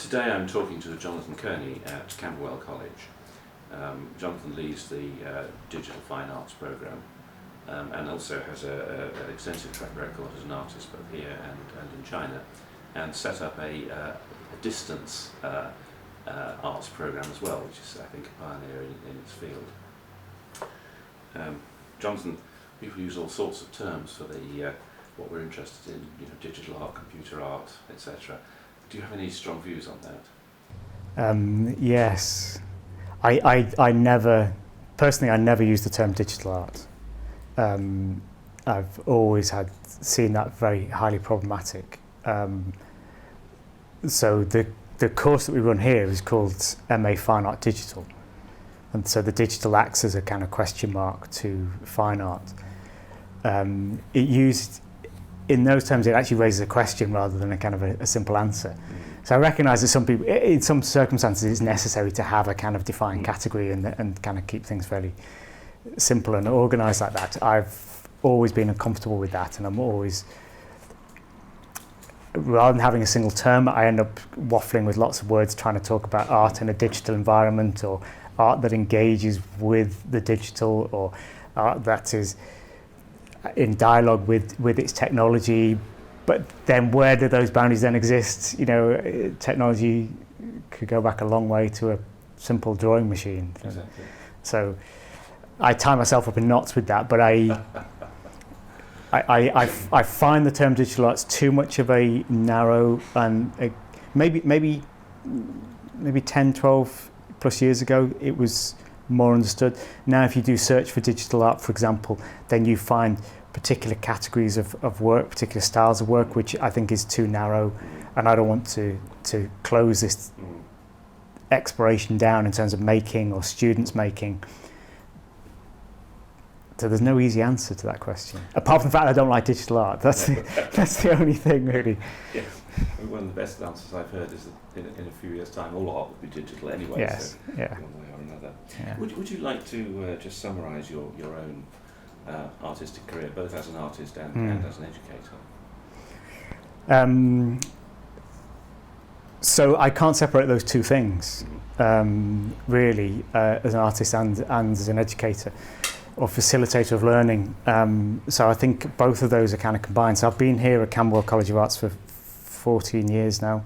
Today I'm talking to Jonathan Kearney at Camberwell College. Jonathan leads the Digital Fine Arts programme and also has an extensive track record as an artist both here and in China, and set up a distance arts programme as well, which is, I think, a pioneer in its field. Jonathan, people use all sorts of terms for the what we're interested in, digital art, computer art, etc. Do you have any strong views on that? Yes. I never use the term digital art. I've always seen that very highly problematic. So the course that we run here is called MA Fine Art Digital. And so the digital acts as a kind of question mark to fine art. In those terms, it actually raises a question rather than a kind of a simple answer. So I recognise that some people, in some circumstances, it's necessary to have a kind of defined category and kind of keep things fairly simple and organised like that. I've always been uncomfortable with that, and I'm always, rather than having a single term, I end up waffling with lots of words trying to talk about art in a digital environment, or art that engages with the digital, or art that is in dialogue with its technology. But then where do those boundaries then exist? Technology could go back a long way to a simple drawing machine. Exactly. So I tie myself up in knots with that, but I find the term digital arts too much of a narrow, and maybe 10, 12 plus years ago it was more understood. Now if you do search for digital art, for example, then you find particular categories of work, particular styles of work, which I think is too narrow, and I don't want to close this exploration down in terms of making or students making. So there's no easy answer to that question, apart from the fact I don't like digital art. That's the only thing, really. Yeah. One of the best answers I've heard is that in a few years' time, all art will be digital anyway. Yes. So Yeah. one way or another. Yeah. Would you like to just summarise your own artistic career, both as an artist and as an educator? So I can't separate those two things, really, as an artist and as an educator or facilitator of learning. So I think both of those are kind of combined. So I've been here at Camberwell College of Arts for 14 years now,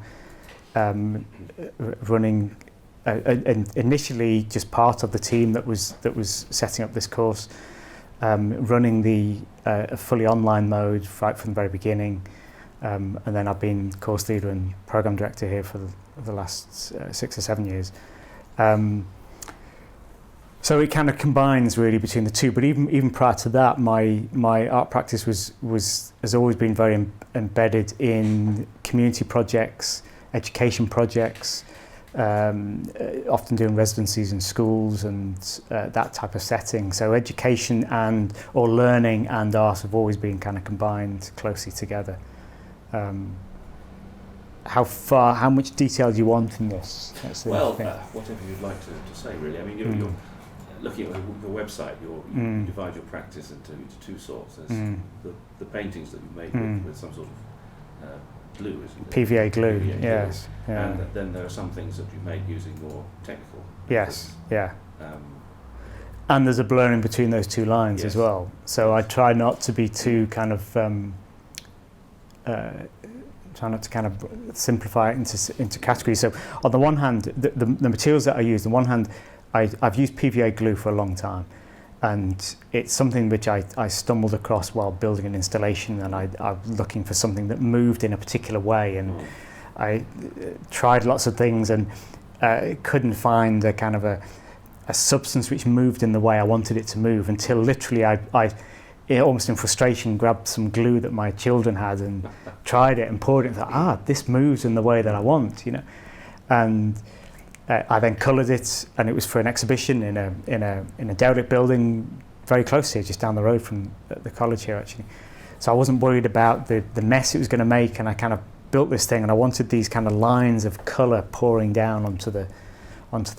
running initially just part of the team that was setting up this course, running the fully online mode right from the very beginning, and then I've been course leader and program director here for the last 6 or 7 years. So it kind of combines really between the two. But even prior to that, my art practice has always been very embedded in community projects, education projects, often doing residencies in schools and that type of setting. So education or learning and art have always been kind of combined closely together. How much detail do you want in this? Well, whatever you'd like to say, really. I mean, you're looking at the website, you divide your practice into two sorts. There's the paintings that you've made with some sort of glue, isn't it? PVA glue, PVA yes. Glue. Yeah. And then there are some things that you make using more technical Yes, methods. yeah. And there's a blurring between those two lines as well. So I try not to be too kind of try not to kind of simplify it into categories. So on the one hand, the materials that I use, on the one hand, I've used PVA glue for a long time, and it's something which I stumbled across while building an installation, and I'm looking for something that moved in a particular way, and I tried lots of things and couldn't find a kind of a substance which moved in the way I wanted it to move, until literally I almost in frustration grabbed some glue that my children had and tried it and poured it and thought, this moves in the way that I want, and I then coloured it, and it was for an exhibition in a derelict building very close here, just down the road from the college here actually. So I wasn't worried about the mess it was going to make, and I kind of built this thing, and I wanted these kind of lines of colour pouring down onto the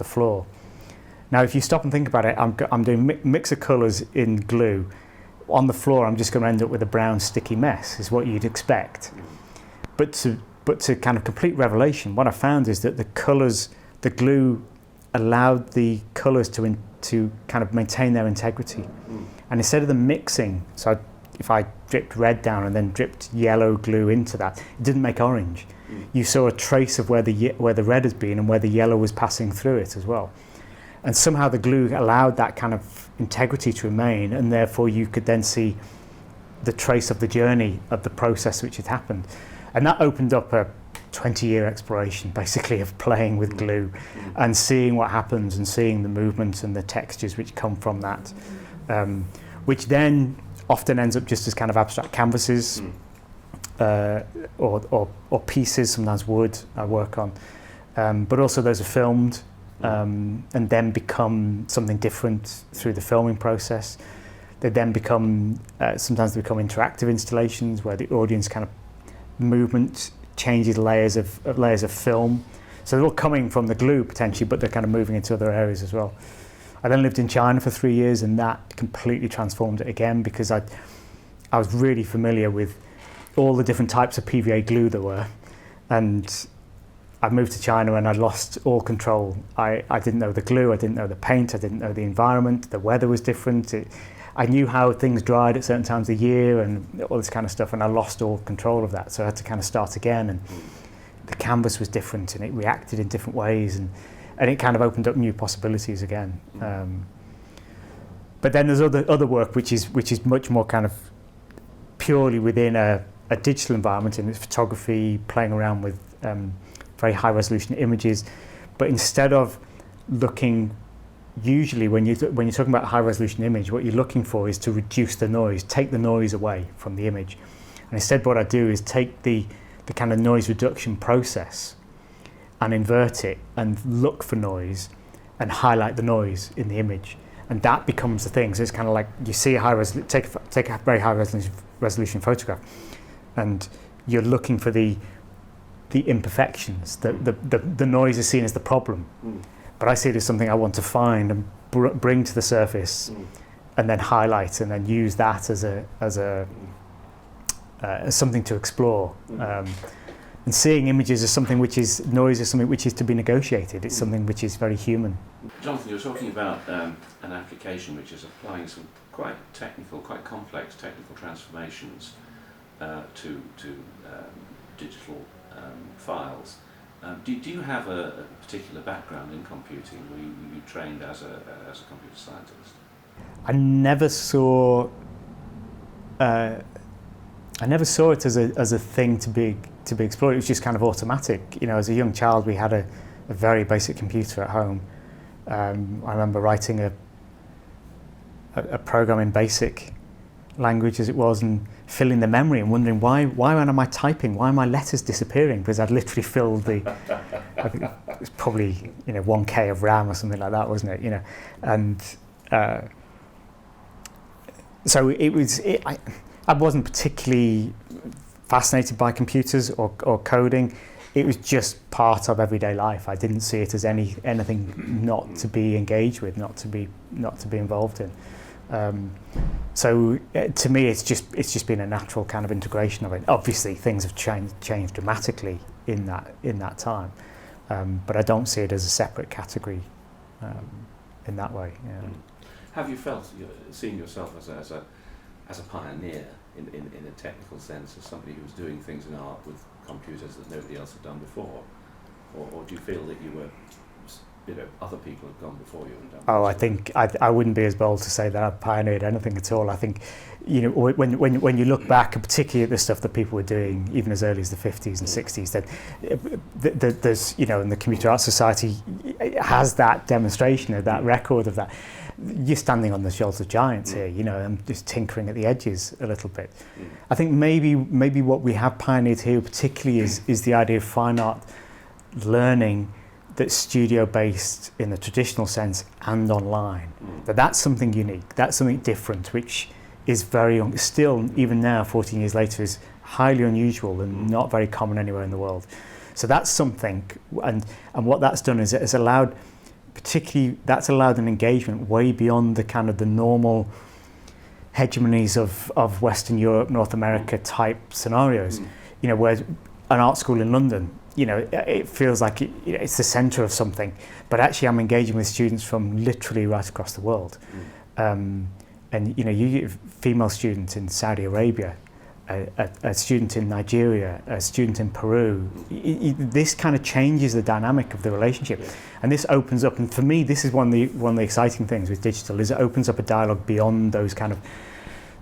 floor. Now if you stop and think about it, I'm doing mix of colours in glue. On the floor I'm just going to end up with a brown sticky mess, is what you'd expect. But But to kind of complete revelation, what I found is that the colours, the glue allowed the colours to kind of maintain their integrity. And instead of them mixing, so if I dripped red down and then dripped yellow glue into that, it didn't make orange. You saw a trace of where the red has been and where the yellow was passing through it as well. And somehow the glue allowed that kind of integrity to remain, and therefore you could then see the trace of the journey of the process which had happened. And that opened up a 20-year exploration, basically, of playing with glue and seeing what happens and seeing the movements and the textures which come from that, which then often ends up just as kind of abstract canvases or pieces, sometimes wood I work on. But also those are filmed and then become something different through the filming process. They then become, sometimes they become interactive installations where the audience kind of movement changes layers of film. So they're all coming from the glue potentially, but they're kind of moving into other areas as well. I then lived in China for 3 years, and that completely transformed it again, because I was really familiar with all the different types of PVA glue there were, and I moved to China and I lost all control. I didn't know the glue, I didn't know the paint, I didn't know the environment, the weather was different. I knew how things dried at certain times of the year and all this kind of stuff, and I lost all control of that. So I had to kind of start again, and the canvas was different and it reacted in different ways, and it kind of opened up new possibilities again. But then there's other work which is much more kind of purely within a digital environment, in photography, playing around with very high resolution images. But instead of looking, usually when you're talking about a high resolution image, what you're looking for is to reduce the noise, take the noise away from the image. And instead what I do is take the kind of noise reduction process and invert it and look for noise and highlight the noise in the image. And that becomes the thing. So it's kind of like you see take a very high resolution photograph, and you're looking for the imperfections. The noise is seen as the problem. But I see it as something I want to find and bring to the surface, and then highlight, and then use that as something to explore. And seeing images as something which is noise, is something which is to be negotiated. It's something which is very human. Jonathan, you're talking about an application which is applying some quite technical, quite complex technical transformations to digital files. Do you have a particular background in computing? Were you trained as a computer scientist? I never saw it as a thing to be explored. It was just kind of automatic. You know, as a young child, we had a very basic computer at home. I remember writing a program in BASIC language as it was, and filling the memory and wondering why am I typing? Why are my letters disappearing? Because I'd literally filled I think it was probably 1K of RAM or something like that, wasn't it? You know, and so I wasn't particularly fascinated by computers or coding. It was just part of everyday life. I didn't see it as anything not to be engaged with, not to be involved in. So to me, it's just been a natural kind of integration of it. Obviously, things have changed dramatically in that time, but I don't see it as a separate category in that way. Yeah. Have you seen yourself as a pioneer in a technical sense, as somebody who was doing things in art with computers that nobody else had done before, or do you feel that you were, other people have gone before you and done? I think I wouldn't be as bold to say that I pioneered anything at all. I think, when you look back, and particularly at the stuff that people were doing even as early as the 50s and 60s, that there's, and the Computer Arts Society has that demonstration of that record of that. You're standing on the shoulders of giants here, and just tinkering at the edges a little bit. I think maybe what we have pioneered here particularly is the idea of fine art learning that's studio-based in the traditional sense and online. That's something unique, that's something different, which is still, even now, 14 years later, is highly unusual and not very common anywhere in the world. So that's something, and what that's done is it's allowed an engagement way beyond the kind of the normal hegemonies of Western Europe, North America type scenarios. Where an art school in London, it feels like it's the centre of something, but actually I'm engaging with students from literally right across the world. And you get female students in Saudi Arabia, a student in Nigeria, a student in Peru. This kind of changes the dynamic of the relationship, and this opens up. And for me, this is one of the exciting things with digital, is it opens up a dialogue beyond those kind of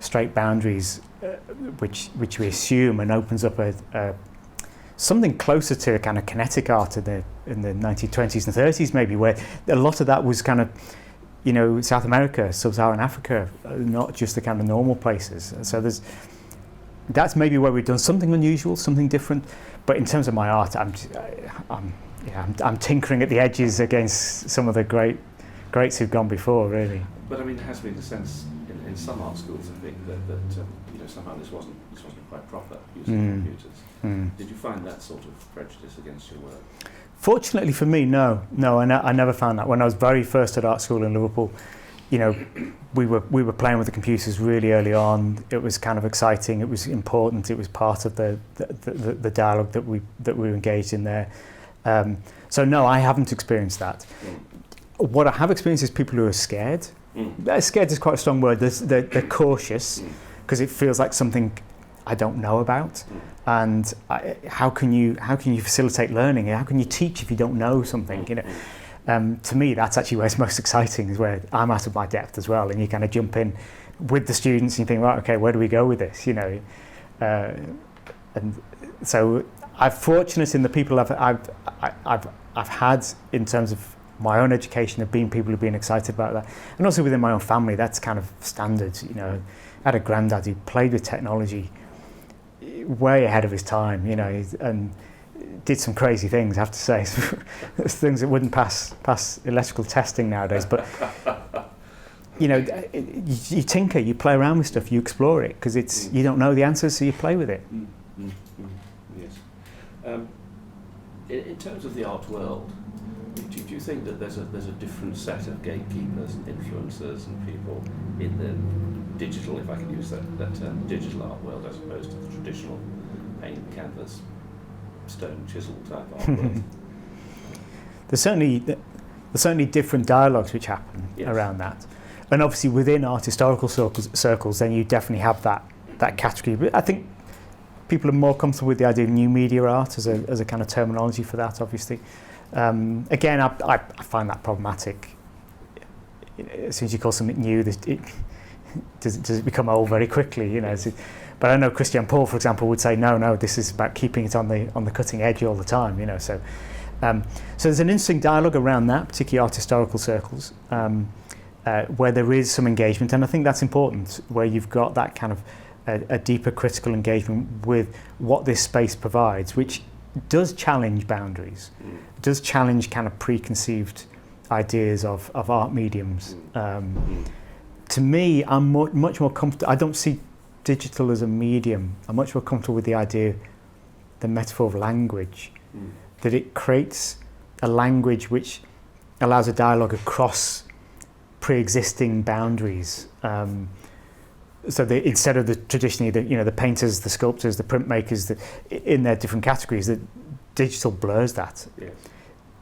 straight boundaries, which we assume, and opens up a something closer to a kind of kinetic art in the 1920s and 30s, maybe, where a lot of that was kind of South America, Sub-Saharan Africa, not just the kind of normal places. So that's maybe where we've done something unusual, something different. But in terms of my art, I'm tinkering at the edges against some of the greats who've gone before, really. But I mean, there has been a sense in some art schools, I think, that somehow this wasn't quite proper using computers. Did you find that sort of prejudice against your work? Fortunately for me, no, I never found that. When I was very first at art school in Liverpool, we were playing with the computers really early on. It was kind of exciting. It was important. It was part of the dialogue that we were engaged in there. So no, I haven't experienced that. What I have experienced is people who are scared. Scared is quite a strong word. They're cautious because it feels like something I don't know about. And how can you facilitate learning? How can you teach if you don't know something? To me, that's actually where it's most exciting, is where I'm out of my depth as well, and you kind of jump in with the students and you think, right, okay, where do we go with this? And so I'm fortunate in the people I've had in terms of my own education, of being people who've been excited about that, and also within my own family. That's kind of standard. I had a granddad who played with technology way ahead of his time, and did some crazy things, I have to say. Things that wouldn't pass electrical testing nowadays. But you tinker, you play around with stuff, you explore it, because you don't know the answers, so you play with it. Yes. In terms of the art world, do you think that there's a different set of gatekeepers and influencers and people in the digital, if I can use that term, digital art world, as opposed to the traditional paint, canvas, stone, chisel type art world? There's certainly different dialogues which happen around that, and obviously within art historical circles, then you definitely have that category. But I think people are more comfortable with the idea of new media art as a kind of terminology for that. Obviously, again, I find that problematic. As soon as you call something new, does it become old very quickly? But I know Christian Paul, for example, would say no, this is about keeping it on the cutting edge all the time. So there's an interesting dialogue around that, particularly art historical circles, where there is some engagement, and I think that's important, where you've got that kind of a deeper critical engagement with what this space provides, which does challenge boundaries, does challenge kind of preconceived ideas of art mediums. To me, I'm much more comfortable. I don't see digital as a medium. I'm much more comfortable with the idea, the metaphor of language, that it creates a language which allows a dialogue across pre-existing boundaries. So instead of traditionally the painters, the sculptors, the printmakers, in their different categories, the digital blurs that. Yes.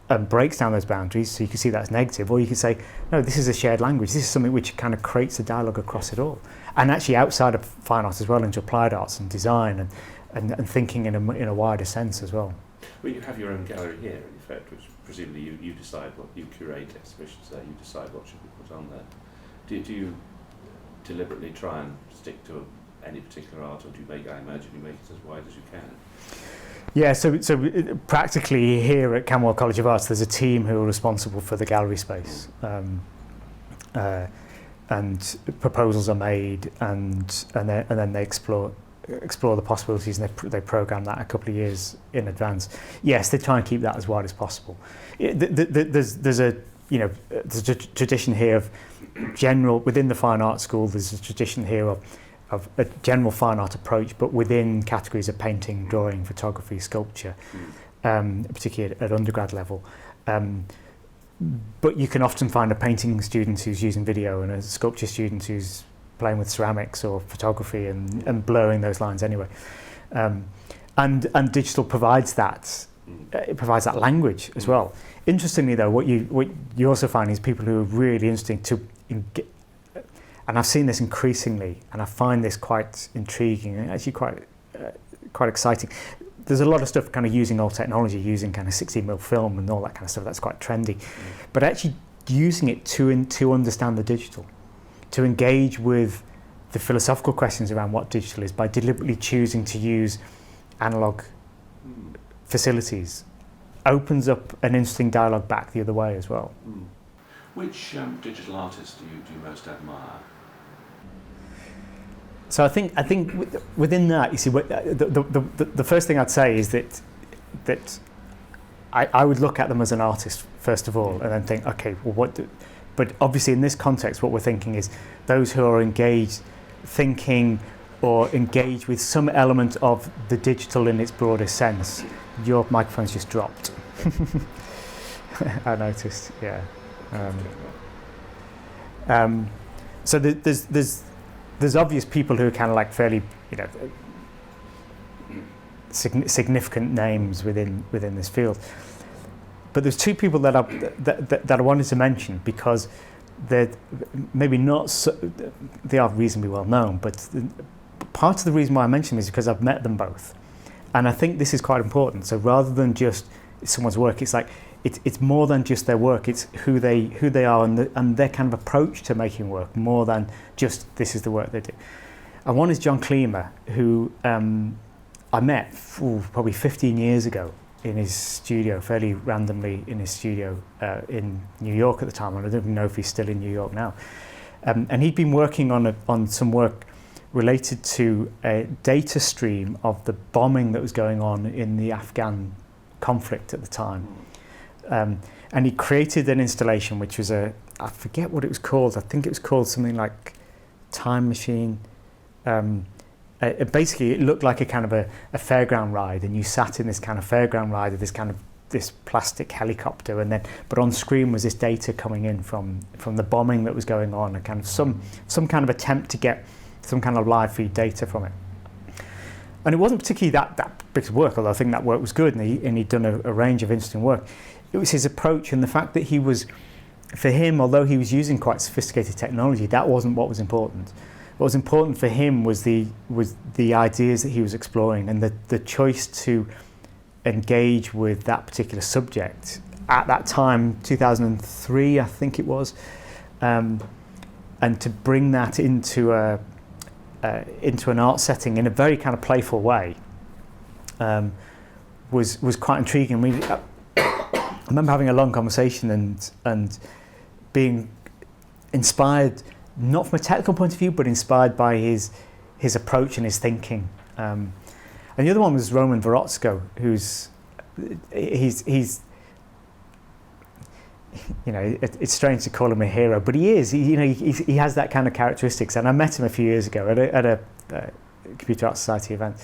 And breaks down those boundaries, so you can see that's negative, or you can say, no, this is a shared language. This is something which kind of creates a dialogue across it all, and actually outside of fine art as well, into applied arts and design and thinking in a wider sense as well. Well, you have your own gallery here, in effect, which presumably you decide what you curate exhibitions there. You decide what should be put on there. Do you deliberately try and stick to any particular art, or do you I imagine you make it as wide as you can? Yeah, so practically here at Camberwell College of Arts, there's a team who are responsible for the gallery space, and proposals are made, and then they explore the possibilities, and they program that a couple of years in advance. Yes, they try and keep that as wide as possible. There's a tradition here of general within the fine art school. There's a tradition here of a general fine art approach, but within categories of painting, drawing, photography, sculpture, particularly at undergrad level. But you can often find a painting student who's using video and a sculpture student who's playing with ceramics or photography and blurring those lines anyway. and digital provides that. It provides that language as well. Interestingly, though, what you also find is people who are really interesting and I've seen this increasingly, and I find this quite intriguing and actually quite exciting. There's a lot of stuff kind of using old technology, using kind of 16mm film and all that kind of stuff. That's quite trendy, but actually using it to understand the digital, to engage with the philosophical questions around what digital is by deliberately choosing to use analog facilities, opens up an interesting dialogue back the other way as well. Which digital artists do you most admire? So I think within that, you see, the first thing I'd say is that I would look at them as an artist first of all, and then think, okay, well, but obviously in this context, what we're thinking is those who are engaged, thinking or engaged with some element of the digital in its broadest sense. Your microphone's just dropped. I noticed, yeah. So there's obvious people who are kind of like fairly, significant names within this field. But there's two people that I wanted to mention because they're maybe not so, they are reasonably well known, but part of the reason why I mention them is because I've met them both, and I think this is quite important. So rather than just someone's work, it's like it's more than just their work. It's who they are and their kind of approach to making work, more than just this is the work they do. And one is John Klima, who I met probably 15 years ago in his studio, fairly randomly in his studio in New York at the time, and I don't even know if he's still in New York now. And he'd been working on some work related to a data stream of the bombing that was going on in the Afghan conflict at the time. And he created an installation which was I forget what it was called, I think it was called something like Time Machine. Basically it looked like a kind of a fairground ride, and you sat in this kind of fairground ride of this plastic helicopter, but on screen was this data coming in from the bombing that was going on, and kind of some kind of attempt to get some kind of live feed data from it. And it wasn't particularly that big of work, although I think that work was good, and he'd done a range of interesting work. It was his approach and the fact that for him, although he was using quite sophisticated technology, that wasn't what was important. What was important for him was the ideas that he was exploring, and the choice to engage with that particular subject at that time, 2003, I think it was, and to bring that into an art setting in a very kind of playful way was quite intriguing. I remember having a long conversation and being inspired, not from a technical point of view, but inspired by his approach and his thinking. And the other one was Roman Vorotsko, who's it's strange to call him a hero, but he is. He has that kind of characteristics. And I met him a few years ago at a Computer Art Society event,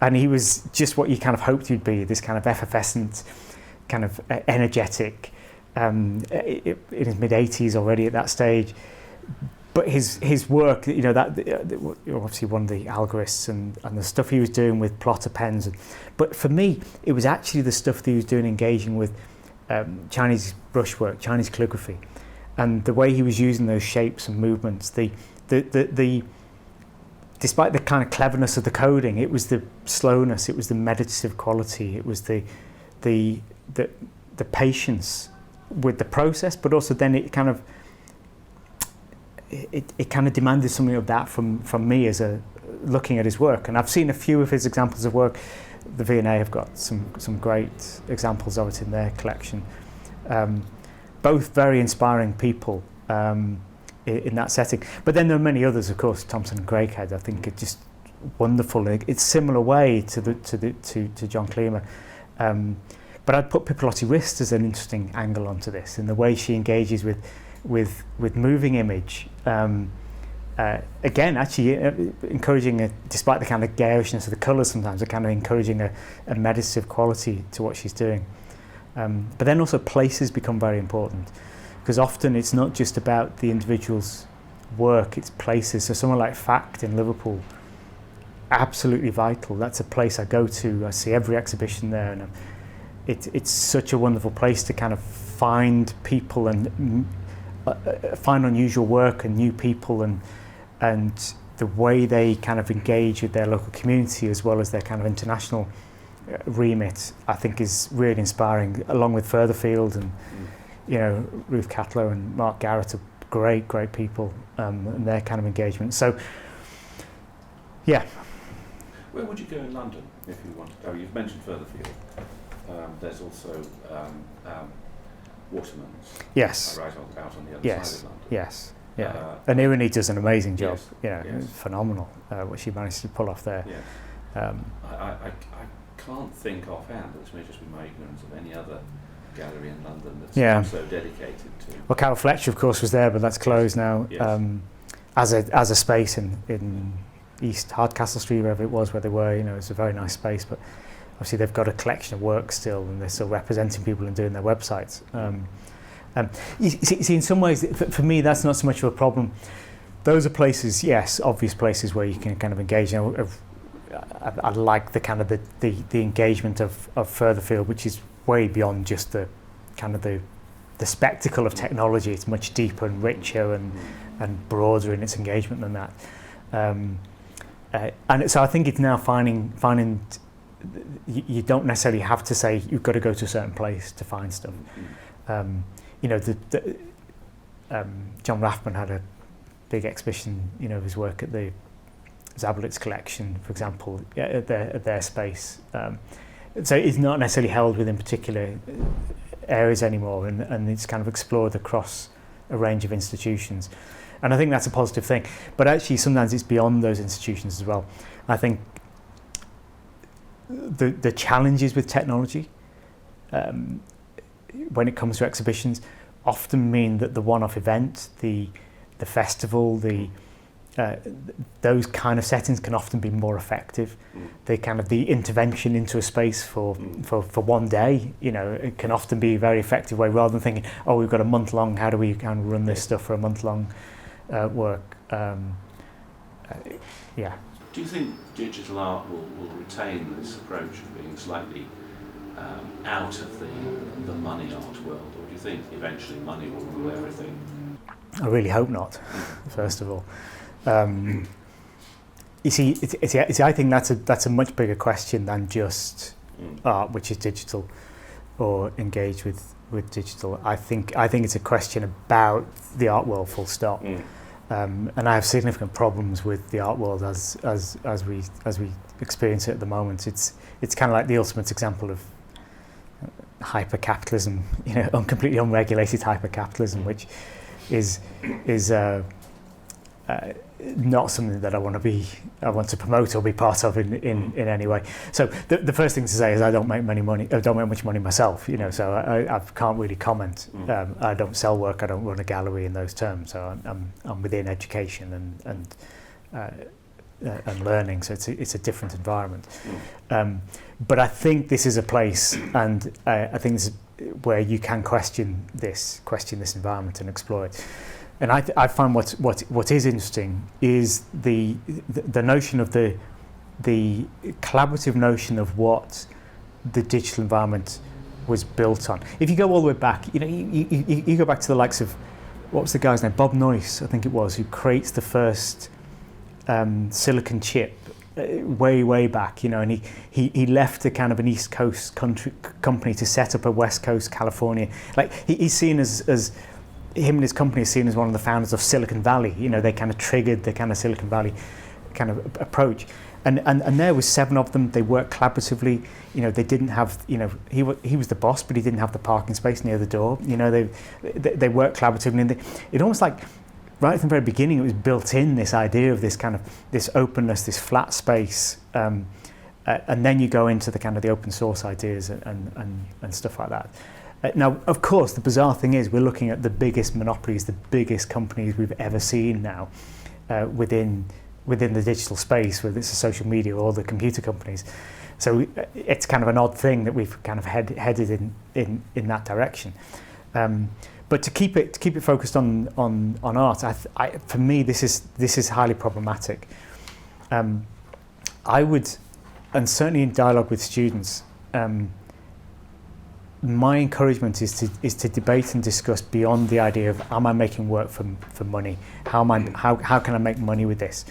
and he was just what you kind of hoped he'd be. This kind of effervescent, kind of energetic, in his mid-80s already at that stage. But his work, that obviously one of the algorithms and the stuff he was doing with plotter pens. But for me, it was actually the stuff that he was doing engaging with Chinese brushwork, Chinese calligraphy, and the way he was using those shapes and movements. Despite the kind of cleverness of the coding, it was the slowness, it was the meditative quality, it was the patience with the process, but also then it kind of demanded something of that from me as looking at his work. And I've seen a few of his examples of work. The V&A have got some great examples of it in their collection. Both very inspiring people in that setting. But then there are many others, of course. Thompson and Craighead, I think, are just wonderful. It's similar way to John Klima. But I'd put Pipilotti Rist as an interesting angle onto this, in the way she engages with moving image. Again, actually encouraging, despite the kind of garishness of the colours sometimes, kind of encouraging a meditative quality to what she's doing. But then also places become very important, because often it's not just about the individual's work, it's places. So someone like Fact in Liverpool absolutely vital. That's a place I go to. I see every exhibition there, and it's such a wonderful place to kind of find people and find unusual work and new people, and the way they kind of engage with their local community as well as their kind of international remit, I think is really inspiring, along with Furtherfield and Ruth Catlow and Mark Garrett are great people, and their kind of engagement. So yeah. Where would you go in London if you wanted? Oh, you've mentioned Furtherfield. There's also Waterman's. Yes. Right out on the other side of London. Yes. Yeah. And Irene does an amazing job. Yes. It's phenomenal what she managed to pull off there. Yes. I can't think offhand, but this may just be my ignorance, of any other gallery in London that's so dedicated to. Well, Carol Fletcher, of course, was there, but that's closed now. Yes. As a space in East Hardcastle Street, wherever it was where they were, it's a very nice space, but obviously they've got a collection of work still, and they're still representing people and doing their websites. You see, in some ways, for me, that's not so much of a problem. Those are places, yes, obvious places where you can kind of engage. I like the kind of the engagement of Furtherfield, which is way beyond just the kind of the spectacle of technology. It's much deeper and richer and broader in its engagement than that. And so I think it's now finding you don't necessarily have to say you've got to go to a certain place to find stuff. John Rathman had a big exhibition, of his work at the Zablitz collection, for example, at their space. So it's not necessarily held within particular areas anymore, and it's kind of explored across a range of institutions. And I think that's a positive thing. But actually, sometimes it's beyond those institutions as well. I think the challenges with technology when it comes to exhibitions often mean that the one-off event, the festival, those kind of settings can often be more effective. The intervention into a space for one day, it can often be a very effective way, rather than thinking, oh, we've got a month long, how do we kind of run this stuff for a month long work? Do you think digital art will retain this approach of being slightly out of the money art world, or do you think eventually money will rule everything? I really hope not, first of all. You see, I think that's a much bigger question than just art, which is digital, or engage with digital. I think it's a question about the art world, full stop. And I have significant problems with the art world as we experience it at the moment. It's kind of like the ultimate example of hyper-capitalism, completely unregulated hyper-capitalism, which is not something that I want to promote or be part of in any way. So the first thing to say is I don't make much money myself, so I can't really comment. I don't sell work, I don't run a gallery in those terms, so I'm within education and learning, so it's a different environment. But I think this is a place, and I think this is where you can question this environment and explore it. And I find what is interesting is the notion of the collaborative notion of what the digital environment was built on. If you go all the way back, you go back to the likes of, what was the guy's name? Bob Noyce, I think it was, who creates the first silicon chip way back, and he left a kind of an East Coast company to set up a West Coast California. Like he's seen as him and his company is seen as one of the founders of Silicon Valley. They kind of triggered the kind of Silicon Valley kind of approach. And there was 7 of them. They worked collaboratively. They didn't have, he was the boss, but he didn't have the parking space near the door. They worked collaboratively. And it almost like, right from the very beginning, it was built in, this idea of this openness, this flat space. And then you go into the kind of the open source ideas and stuff like that. Now, of course, the bizarre thing is we're looking at the biggest monopolies, the biggest companies we've ever seen now within the digital space, whether it's the social media or the computer companies. So it's kind of an odd thing that we've kind of headed in that direction. But to keep it focused on art, for me this is highly problematic. I would, and certainly in dialogue with students, my encouragement is to debate and discuss beyond the idea of am I making work for money? How can I make money with this?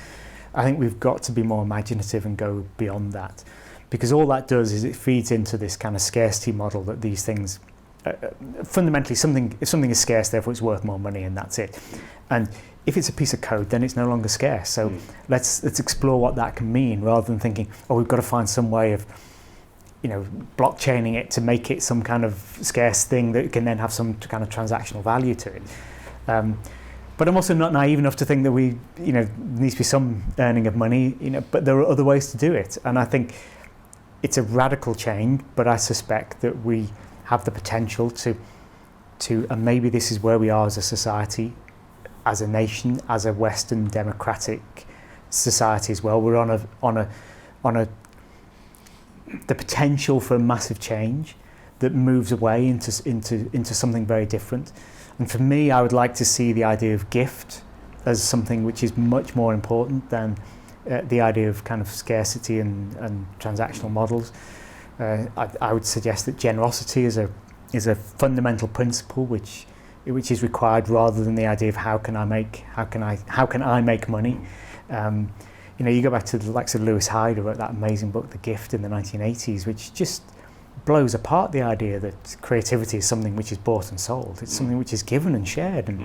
I think we've got to be more imaginative and go beyond that, because all that does is it feeds into this kind of scarcity model that these things fundamentally if something is scarce, therefore it's worth more money, and that's it. And if it's a piece of code, then it's no longer scarce. So let's explore what that can mean, rather than thinking, oh, we've got to find some way of, blockchaining it to make it some kind of scarce thing that can then have some kind of transactional value to it. But I'm also not naive enough to think that we, needs to be some earning of money, but there are other ways to do it. And I think it's a radical change, but I suspect that we have the potential to, and maybe this is where we are as a society, as a nation, as a Western democratic society as well. We're on the potential for a massive change that moves away into something very different. And for me, I would like to see the idea of gift as something which is much more important than the idea of kind of scarcity and transactional models. I would suggest that generosity is a fundamental principle which is required, rather than the idea of how can I make money. You go back to the likes of Lewis Hyde, who wrote that amazing book, The Gift, in the 1980s, which just blows apart the idea that creativity is something which is bought and sold. It's something which is given and shared, and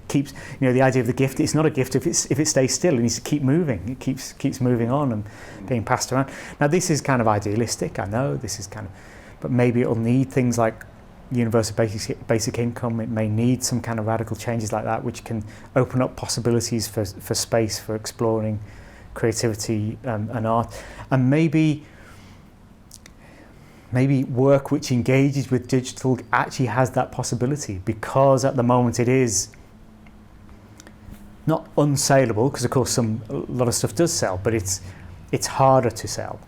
keeps, the idea of the gift, it's not a gift if it stays still. It needs to keep moving. It keeps moving on and being passed around. Now, this is kind of idealistic, I know, but maybe it'll need things like universal basic income. It may need some kind of radical changes like that, which can open up possibilities for space for exploring creativity and art, and maybe work which engages with digital actually has that possibility, because at the moment it is not unsaleable, because of course a lot of stuff does sell, but it's harder to sell.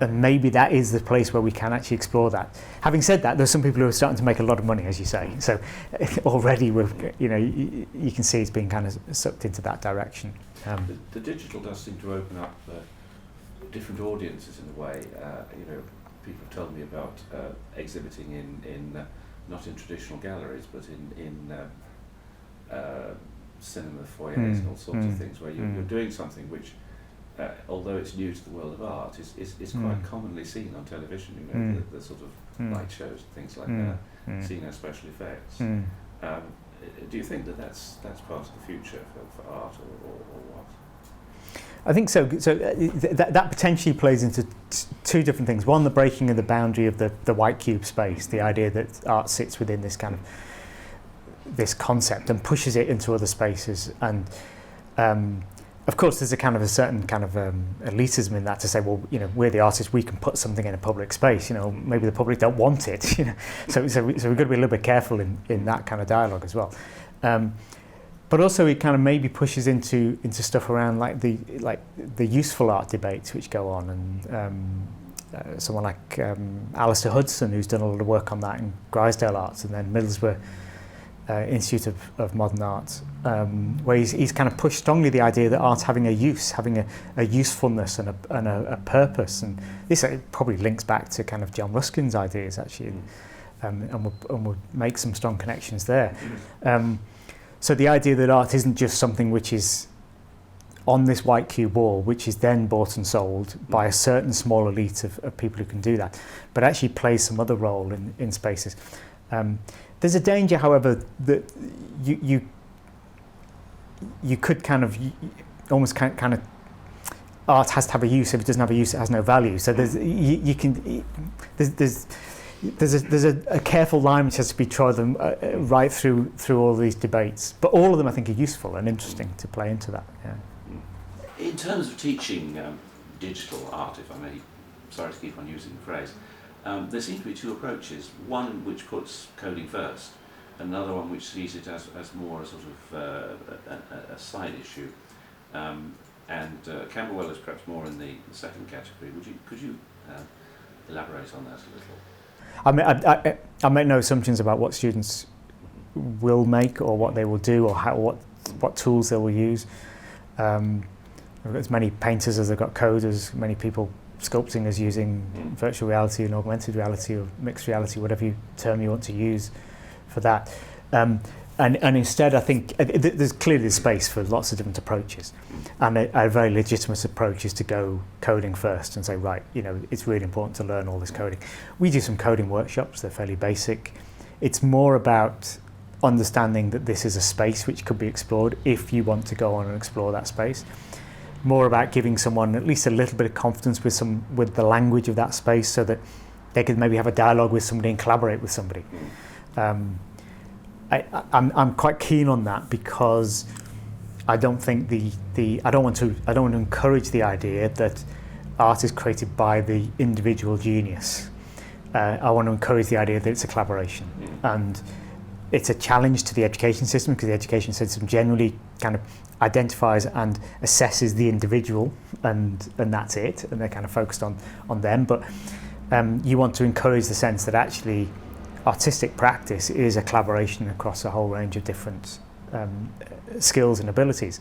And maybe that is the place where we can actually explore that. Having said that, there's some people who are starting to make a lot of money, as you say. So already, you can see it's being kind of sucked into that direction. The digital does seem to open up different audiences in a way. People have told me about exhibiting in not in traditional galleries, but in cinema foyers and all sorts of things, where you're doing something which, although it's new to the world of art, is quite commonly seen on television. The sort of light shows, things like that, seeing as special effects. Do you think that's part of the future for art, or what? I think so. So that potentially plays into two different things. One, the breaking of the boundary of the white cube space, the idea that art sits within this kind of this concept and pushes it into other spaces. And of course, there's a certain kind of elitism in that, to say, well, we're the artists, we can put something in a public space. Maybe the public don't want it. So we've got to be a little bit careful in that kind of dialogue as well. But also, it kind of maybe pushes into stuff around like the useful art debates which go on, and someone like Alistair Hudson, who's done a lot of work on that in Grisdale Arts, and then Middlesbrough Institute of Modern Art, where he's kind of pushed strongly the idea that art's having a use, having a usefulness and a purpose, and this probably links back to kind of John Ruskin's ideas actually, and we'll make some strong connections there. So the idea that art isn't just something which is on this white cube wall, which is then bought and sold by a certain small elite of people who can do that, but actually plays some other role in spaces. There's a danger, however, that you could kind of almost kind of art has to have a use. If it doesn't have a use, it has no value. So there's a careful line which has to be trodden right through all these debates. But all of them, I think, are useful and interesting to play into that. Yeah. In terms of teaching digital art, if I may, sorry to keep on using the phrase, there seem to be two approaches. One which puts coding first, another one which sees it as more a sort of a side issue. And Camberwell is perhaps more in the second category. Could you elaborate on that a little? I make no assumptions about what students will make or what they will do or what tools they will use. We've got as many painters as they've got coders, many people sculpting as using virtual reality and augmented reality or mixed reality, whatever term you want to use for that. And instead, I think there's clearly the space for lots of different approaches. And a very legitimate approach is to go coding first and say, right, it's really important to learn all this coding. We do some coding workshops, they're fairly basic. It's more about understanding that this is a space which could be explored if you want to go on and explore that space. More about giving someone at least a little bit of confidence with the language of that space so that they could maybe have a dialogue with somebody and collaborate with somebody. I'm quite keen on that because I don't think I don't want to encourage the idea that art is created by the individual genius. I want to encourage the idea that it's a collaboration, and it's a challenge to the education system because the education system generally kind of identifies and assesses the individual, and that's it, and they're kind of focused on them. But you want to encourage the sense that actually artistic practice is a collaboration across a whole range of different skills and abilities.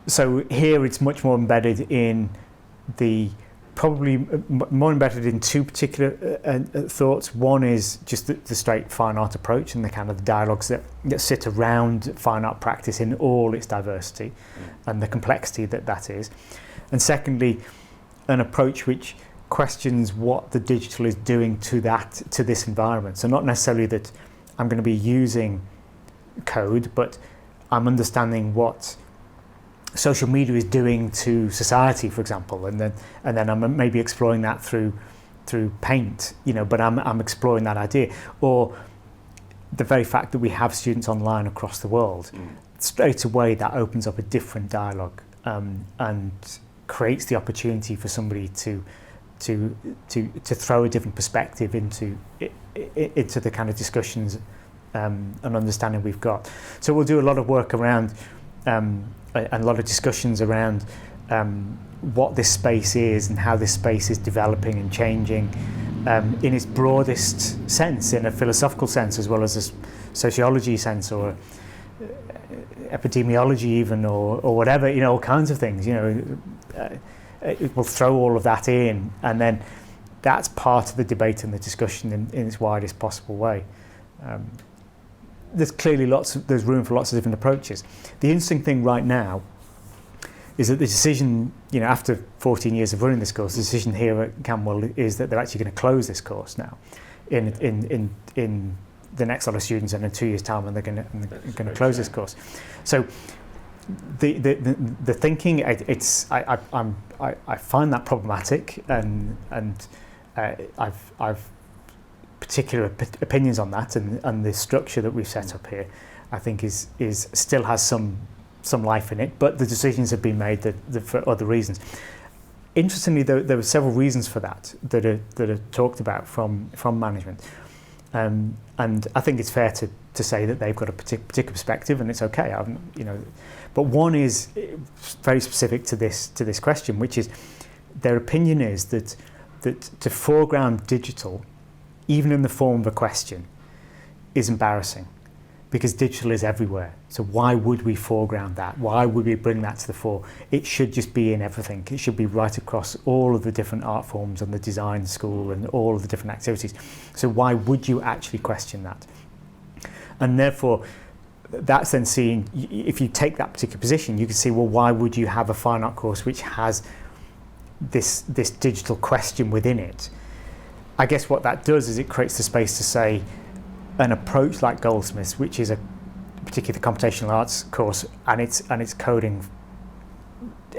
So here it's much more embedded in probably more embedded in two particular thoughts. One is just the straight fine art approach and the kind of the dialogues that sit around fine art practice in all its diversity and the complexity that is. And secondly, an approach which questions what the digital is doing to this environment. So not necessarily that I'm going to be using code, but I'm understanding what social media is doing to society, for example, and then I'm maybe exploring that through paint, but I'm exploring that idea, or the very fact that we have students online across the world. Straight away that opens up a different dialogue and creates the opportunity for somebody to throw a different perspective into the kind of discussions and understanding we've got. So we'll do a lot of work around and a lot of discussions around what this space is and how this space is developing and changing in its broadest sense, in a philosophical sense as well as a sociology sense or epidemiology even or whatever, all kinds of things. It will throw all of that in, and then that's part of the debate and the discussion in its widest possible way. There's clearly there's room for lots of different approaches. The interesting thing right now is that the decision, after 14 years of running this course, the decision here at Camberwell is that they're actually going to close this course now in the next lot of students, and in 2 years' time, and they're going to close this course. So the thinking, I find that problematic, and I've particular opinions on that, and the structure that we've set up here, I think is still has some life in it, but the decisions have been made for other reasons. Interestingly, there were several reasons for that are talked about from management, and I think it's fair to say that they've got a particular perspective, and it's okay. But one is very specific to this question, which is their opinion is that to foreground digital, even in the form of a question, is embarrassing because digital is everywhere. So why would we foreground that? Why would we bring that to the fore? It should just be in everything. It should be right across all of the different art forms and the design school and all of the different activities. So why would you actually question that? And therefore, that's then seen, if you take that particular position, you can see, well, why would you have a fine art course which has this digital question within it? I guess what that does is it creates the space to say an approach like Goldsmiths, which is a particular computational arts course, and it's coding,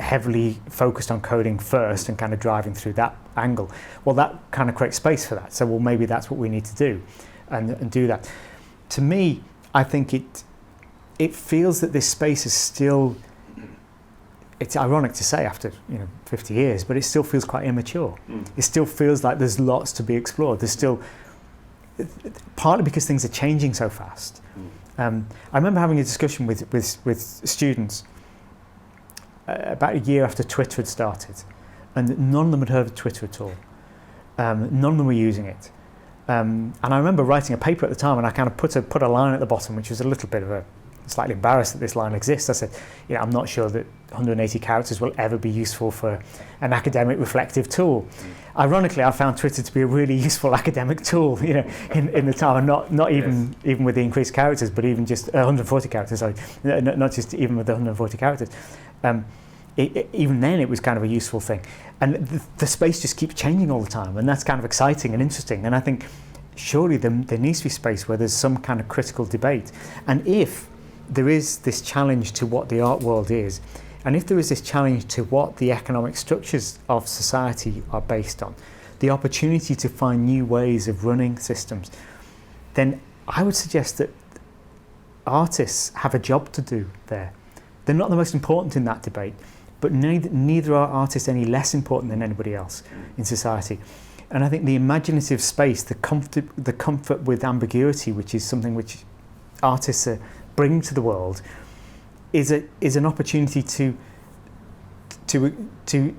heavily focused on coding first and kind of driving through that angle. Well, that kind of creates space for that. So, well, maybe that's what we need to do and do that. To me, I think it feels that this space is still, it's ironic to say after 50 years, but it still feels quite immature. It still feels like there's lots to be explored. There's still, partly because things are changing so fast. I remember having a discussion with students about a year after Twitter had started, and none of them had heard of Twitter at all. None of them were using it. And I remember writing a paper at the time, and I kind of put a line at the bottom, which was a little bit of a slightly embarrassed that this line exists. I said, I'm not sure that 180 characters will ever be useful for an academic reflective tool. Ironically, I found Twitter to be a really useful academic tool, in the time, and not even with the increased characters, but even just 140 characters. Sorry, not just even with the 140 characters. Even then, it was kind of a useful thing, and the space just keeps changing all the time, and that's kind of exciting and interesting. And I think surely there needs to be space where there's some kind of critical debate, and if there is this challenge to what the art world is, and if there is this challenge to what the economic structures of society are based on, the opportunity to find new ways of running systems, then I would suggest that artists have a job to do there. They're not the most important in that debate, but neither are artists any less important than anybody else in society. And I think the imaginative space, the comfort with ambiguity, which is something which artists bring to the world, is an opportunity to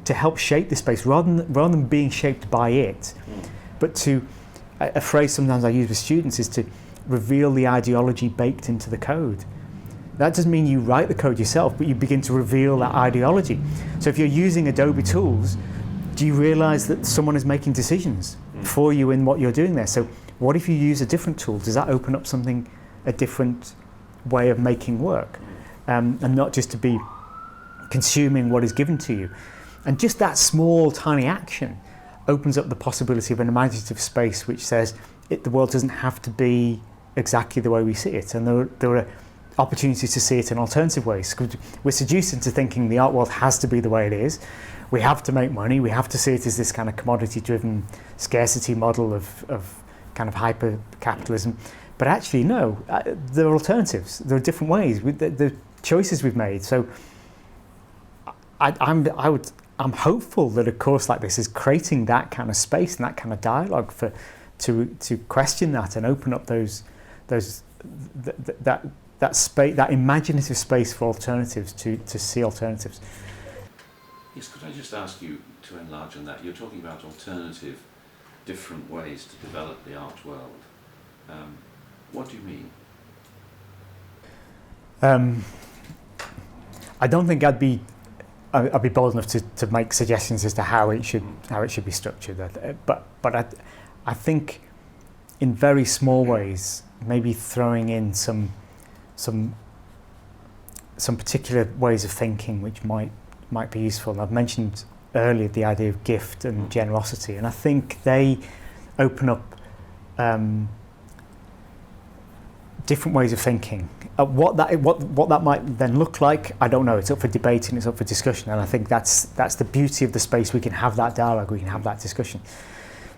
help shape the space rather than being shaped by it. But a phrase sometimes I use with students is to reveal the ideology baked into the code. That doesn't mean you write the code yourself, but you begin to reveal that ideology. So if you're using Adobe tools, do you realize that someone is making decisions for you in what you're doing there? So what if you use a different tool? Does that open up a different way of making work? And not just to be consuming what is given to you. And just that small, tiny action opens up the possibility of an imaginative space which says the world doesn't have to be exactly the way we see it. And there are opportunities to see it in alternative ways. We're seduced into thinking the art world has to be the way it is. We have to make money. We have to see it as this kind of commodity-driven scarcity model of kind of hyper-capitalism. But actually, no, there are alternatives. There are different ways. The choices we've made. So I'm hopeful that a course like this is creating that kind of space and that kind of dialogue to question that and open up that space, that imaginative space for alternatives to see alternatives. Yes, could I just ask you to enlarge on that? You're talking about alternative, different ways to develop the art world. What do you mean? I don't think I'd be bold enough to make suggestions as to how it should be structured. But I think in very small ways, maybe throwing in some particular ways of thinking which might be useful. And I've mentioned earlier the idea of gift and generosity, and I think they open up different ways of thinking. What that might then look like, I don't know. It's up for debate and it's up for discussion, and I think that's the beauty of the space. We can have that dialogue, we can have that discussion.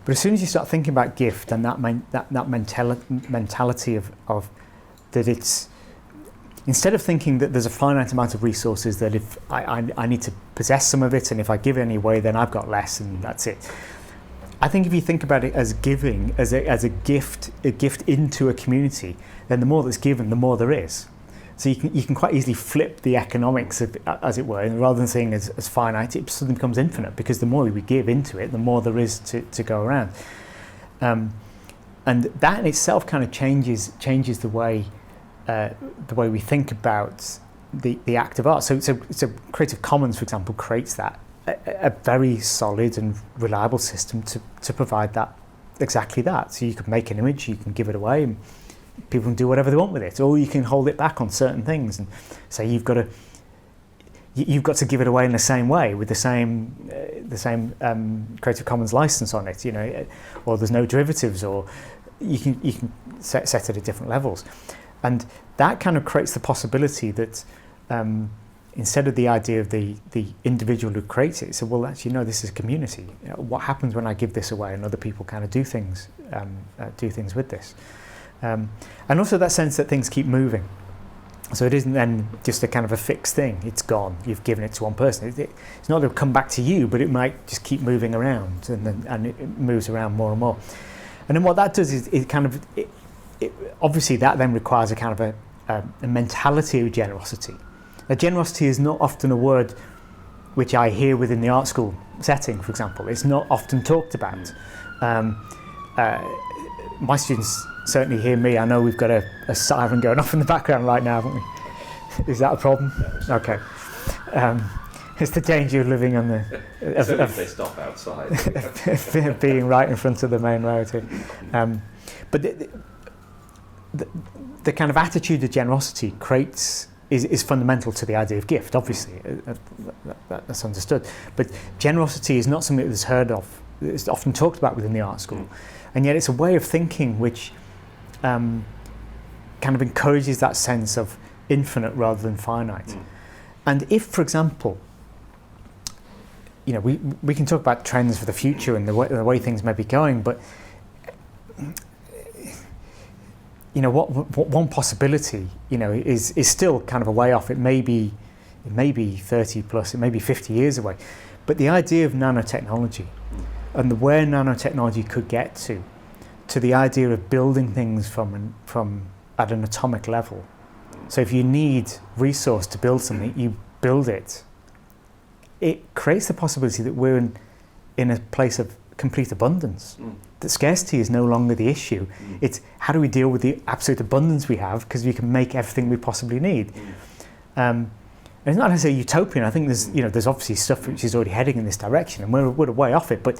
But as soon as you start thinking about gift and that mentality of that, it's instead of thinking that there's a finite amount of resources, that if I need to possess some of it, and if I give it any away, then I've got less, and that's it. I think if you think about it as giving, as a gift into a community, then the more that's given, the more there is. So you can quite easily flip the economics, as it were, and rather than seeing it as finite, it suddenly becomes infinite, because the more we give into it, the more there is to go around. And that in itself kind of changes the way we think about the act of art. So Creative Commons, for example, creates that a very solid and reliable system to provide that, exactly that. So you can make an image, you can give it away, and people can do whatever they want with it, or you can hold it back on certain things and say you've got to give it away in the same way with the same Creative Commons license on it, or there's no derivatives, or you can set it at different levels, and that kind of creates the possibility that instead of the idea of the individual who creates it, so well, actually, no, this is a community. What happens when I give this away and other people kind of do things with this? And also that sense that things keep moving. So it isn't then just a kind of a fixed thing. It's gone. You've given it to one person. It's not going to come back to you, but it might just keep moving around, and it moves around more and more. And then what that does is it obviously that then requires a kind of a mentality of generosity. Now, generosity is not often a word which I hear within the art school setting, for example. It's not often talked about. My students certainly hear me. I know we've got a siren going off in the background right now, haven't we? Is that a problem? No, it's Okay. It's the danger of living on the only if they stop outside. of being right in front of the main road here. But the kind of attitude of generosity is fundamental to the idea of gift. Obviously, that's understood. But generosity is not something that's heard of. It's often talked about within the art school, and yet it's a way of thinking which kind of encourages that sense of infinite rather than finite. And if, for example, we can talk about trends for the future and the way things may be going, but what one possibility is still kind of a way off. It may be 30 plus, it may be 50 years away, but the idea of nanotechnology and where nanotechnology could get to the idea of building things from at an atomic level. So if you need resource to build something, you build it. It creates the possibility that we're in a place of complete abundance. That scarcity is no longer the issue. It's how do we deal with the absolute abundance we have, because we can make everything we possibly need. And it's not necessarily utopian. I think there's obviously stuff which is already heading in this direction, and we're way off it. But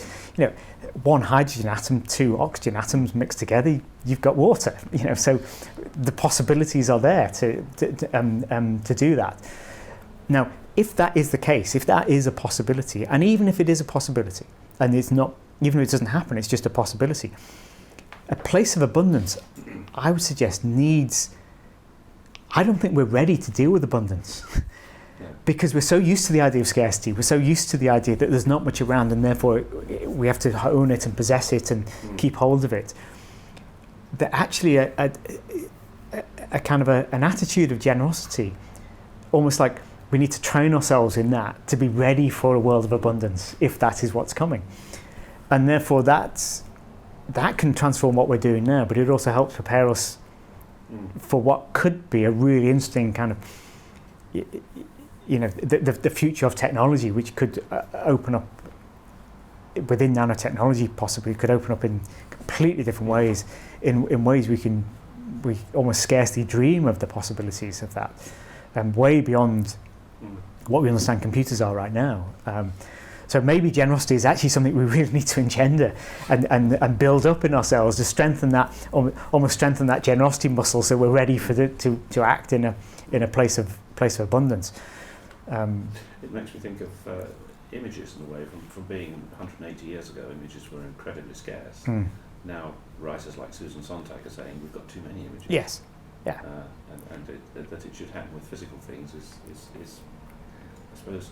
one hydrogen atom, two oxygen atoms mixed together, you've got water. So the possibilities are there to do that. Now, if that is the case, if that is a possibility, and even if it is a possibility, and it's not, even if it doesn't happen, it's just a possibility, a place of abundance, I would suggest I don't think we're ready to deal with abundance. Because we're so used to the idea of scarcity, we're so used to the idea that there's not much around, and therefore we have to own it and possess it and keep hold of it, that actually a kind of an attitude of generosity, almost like we need to train ourselves in that to be ready for a world of abundance, if that is what's coming. And therefore that can transform what we're doing now, but it also helps prepare us for what could be a really interesting kind of the future of technology, which could open up within nanotechnology, possibly could open up in completely different ways, in ways we almost scarcely dream of the possibilities of that, way beyond what we understand computers are right now. So maybe generosity is actually something we really need to engender and build up in ourselves to strengthen that, almost strengthen that generosity muscle, so we're ready for to act in a place of abundance. It makes me think of images in a way. From being 180 years ago, images were incredibly scarce. Now writers like Susan Sontag are saying we've got too many images. Yes. Yeah. And that it should happen with physical things is I suppose,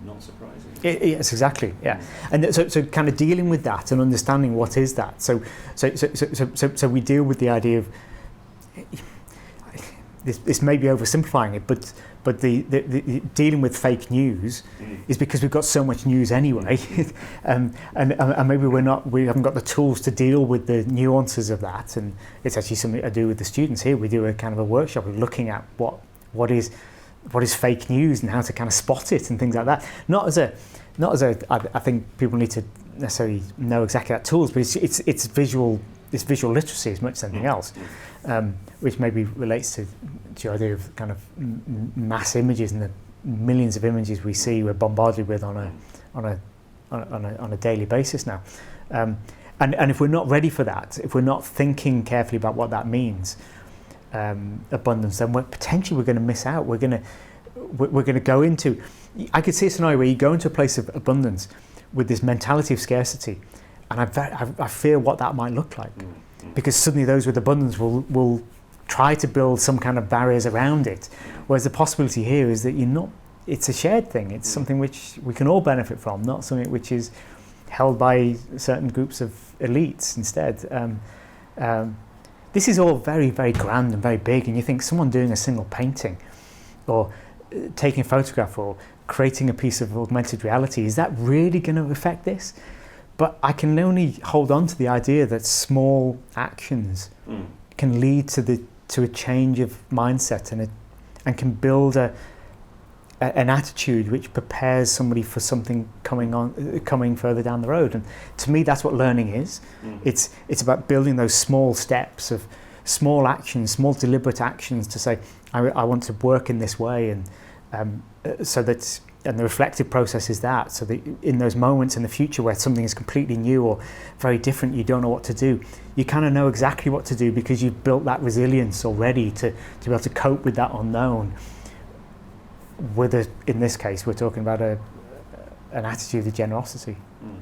not surprising. Yes, exactly. Yeah, and so kind of dealing with that and understanding what is that. So we deal with the idea of this may be oversimplifying it, but the dealing with fake news is because we've got so much news anyway, and maybe we haven't got the tools to deal with the nuances of that. And it's actually something I do with the students here. We do a kind of a workshop of looking at what is fake news and how to kind of spot it and things like that. Not as a I think people need to necessarily know exactly that tools, but it's visual literacy as much as anything else, which maybe relates to the idea of kind of mass images and the millions of images we see we're bombarded with on a daily basis now. And if we're not ready for that, if we're not thinking carefully about what that means, abundance, then we're going to miss out. We're going to go into. I could see a scenario where you go into a place of abundance with this mentality of scarcity, and I fear what that might look like, because suddenly those with abundance will try to build some kind of barriers around it, whereas the possibility here is that it's a shared thing. It's something which we can all benefit from, not something which is held by certain groups of elites instead. This is all very, very grand and very big, and you think someone doing a single painting or taking a photograph or creating a piece of augmented reality, is that really going to affect this? But I can only hold on to the idea that small actions can lead to a change of mindset and can build an attitude which prepares somebody for something coming further down the road. And to me, that's what learning is. It's about building those small steps of small actions, small deliberate actions to say, I want to work in this way, and so that, and the reflective process is that, so that in those moments in the future where something is completely new or very different, you don't know what to do, you kind of know exactly what to do because you've built that resilience already to be able to cope with that unknown. In this case, we're talking about an attitude of generosity. Mm.